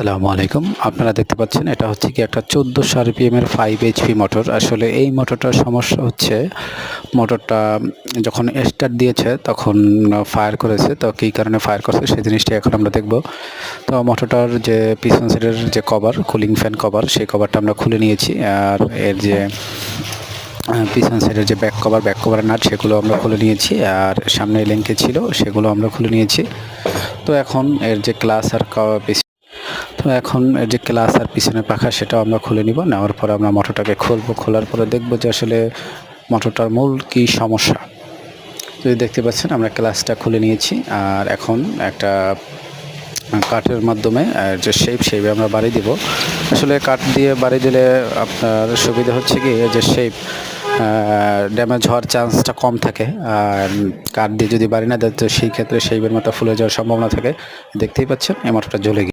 আসসালামু আলাইকুম। আপনারা দেখতে পাচ্ছেন এটা হচ্ছে কি একটা 1400 আরপিএম এর 5 এইচপি মোটর। আসলে এই মোটরটার সমস্যা হচ্ছে মোটরটা যখন স্টার্ট দিয়েছে তখন ফায়ার করেছে। তো কী কারণে ফায়ার করছে সেই জিনিসটা এখন আমরা দেখব। তো মোটরটার যে পিছন সাইডের যে কভার, কুলিং ফ্যান কভার, সেই কভারটা আমরা খুলে নিয়েছি। আর এর যে পিছন সাইডের যে ব্যাক কভারের নাট সেগুলো আমরা খুলে নিয়েছি। আর সামনে ল্যাঙ্কে ছিল সেগুলো আমরা খুলে নিয়েছি। তো এখন এর যে ক্লাস আর এর যে ক্লাস আর পিছনের পাখা সেটাও আমরা খুলে নিব। নেওয়ার পরে আমরা মোটরটাকে খুলবো। খোলার পরে দেখব যে আসলে মোটরটার মূল কী সমস্যা। যদি দেখতে পাচ্ছেন আমরা ক্লাসটা খুলে নিয়েছি। আর এখন একটা কাঠের মাধ্যমে যে শেপে আমরা বাড়ি দিব। আসলে কাঠ দিয়ে বাড়ি দিলে আপনার সুবিধা হচ্ছে কি যে শেপ ড্যামেজ হওয়ার চান্সটা কম থাকে। আর কাঠ দিয়ে যদি বাড়ি না দেয় তো সেই ক্ষেত্রে শেপের মাথা ফুলে যাওয়ার সম্ভাবনা থাকে। দেখতেই পাচ্ছেন এই মোটরটা জ্বলে গিয়েছে।